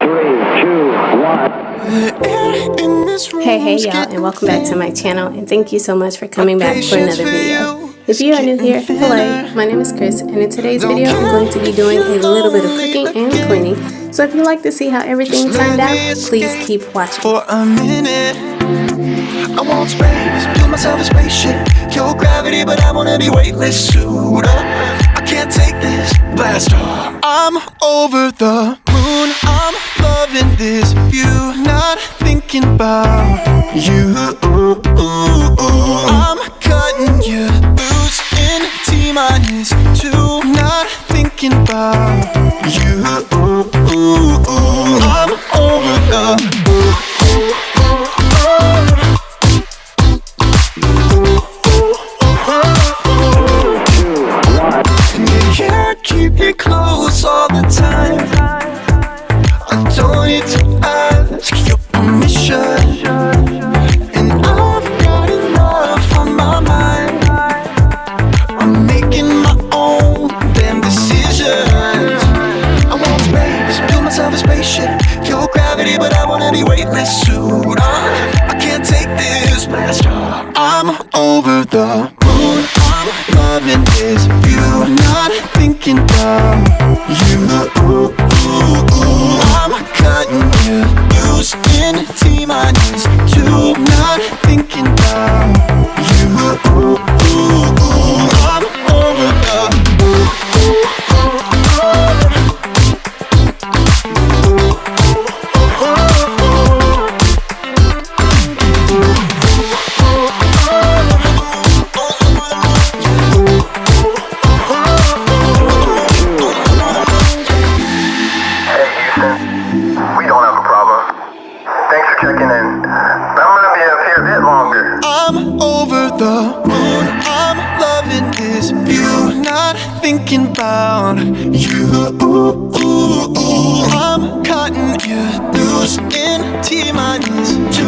Hey y'all, and welcome back to my channel, and thank you so much for coming back for another video. If you are new here, hello, my name is Chris, and in today's video I'm going to be doing a little bit of cooking and cleaning. So if you'd like to see how everything turned out, please keep watching. For a minute, I want space, build myself a spaceship. Your gravity, but I wanna be weightless. Suit up, I can't take this blast off. I'm over the moon, I'm loving this view, not thinking about you. I'm cutting you loose in T-2, not thinking about you. I'm over the and you can't keep it close all the time. I don't need to ask your permission, and I've got enough on my mind. I'm making my own damn decisions. I want space, build myself a spaceship. Your gravity, but I wanna be weightless. Suit up, I can't take this blast off. I'm over the moon, I'm loving this view, not thinking about you. I'm cutting you loose in T-2, not thinking about you. I'm over the I'm over the moon, I'm loving this view, not thinking about you. I'm cutting you loose in T-2,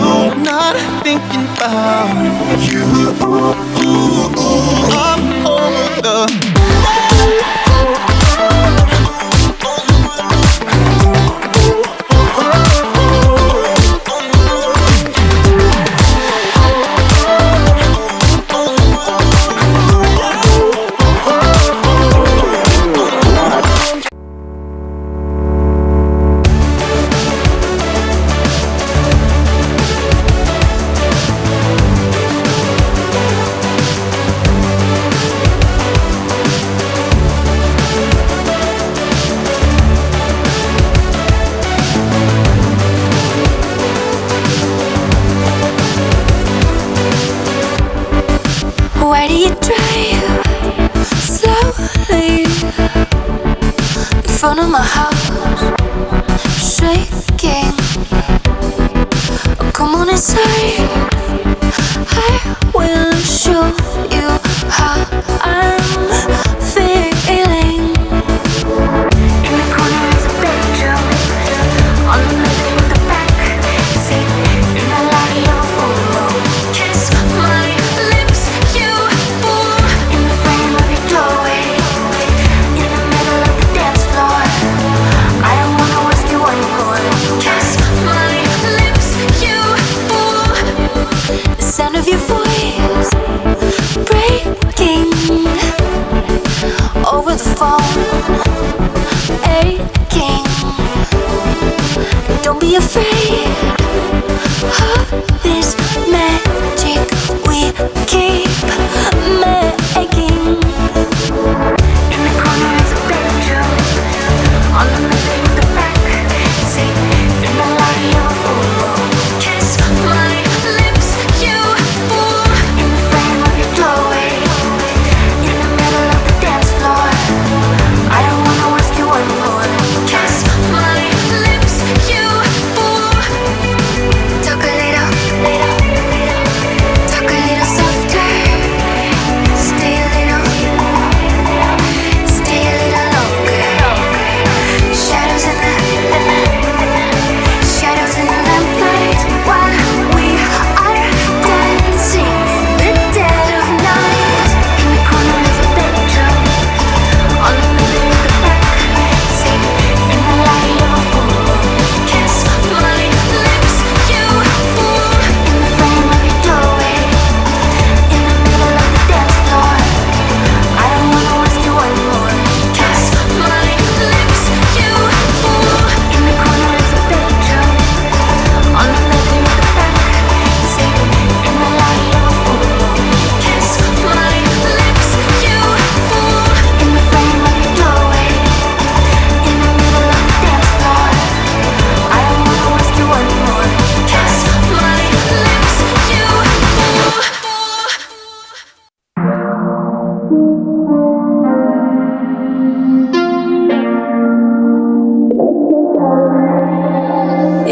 not thinking about you. I'm over the Why do you drive slowly in front of my house, shaking? Oh, come on inside, I will show you how I'm feeling. In the corner is a bedroom, on the living in the back seat, in the light of a photo. Kiss my lips, you fool. In the frame of your doorway, in the middle of the dance floor. I don't wanna ask you one more. Kiss my lips, you fool. The sound of your voice breaking over the phone, aching. Don't be afraid of this magic we keep making. In the corner is a bedroom, on the living in the back seat, in the light of a photo. Kiss my lips, you fool. In the frame of your doorway, in the middle of the dance floor. I don't wanna ask you one more. Kiss my lips, you fool.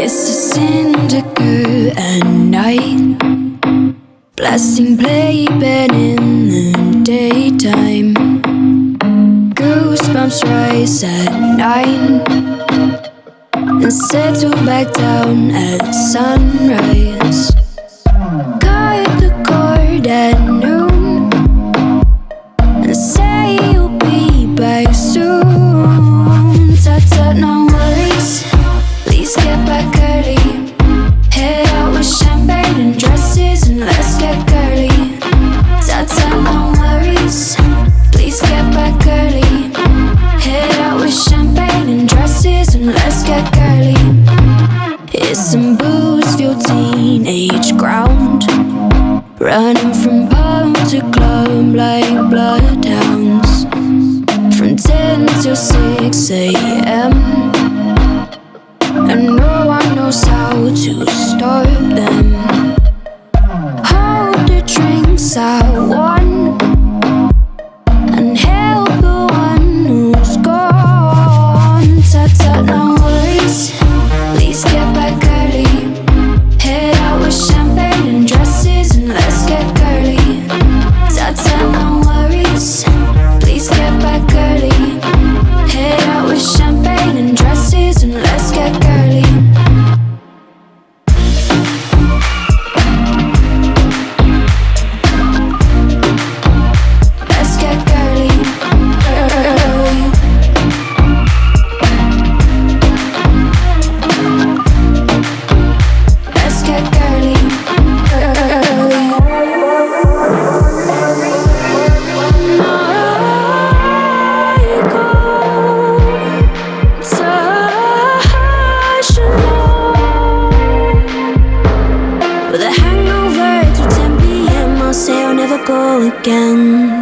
It's a syndicate at night, blasting playpen in the daytime. Goosebumps rise at 9 and settle back down at sunrise. Cut the cord at noon and say you'll be back soon. Tut-tut, no worries, please get back early. Head out with champagne and dresses and let's get girly. Tut-tut, no worries, please get back early. Head out with champagne and dresses and let's get girly. It's some booze, fuel teenage ground, running from pub to club like bloodhounds, from 10 till 6 a.m. and no one knows how to stop them. Hold the drinks I want and help the one who's gone. Tut-tut, no worries, please get back early. Head out with champagne and dresses and let's get girly. Tut-tut, no worries, please get back early. Head out with champagne and dresses and let's get girly. Let's get girly, girly. Let's get girly, girly. I go touch alone with a hangover till 10 p.m. I'll say I'll never go again.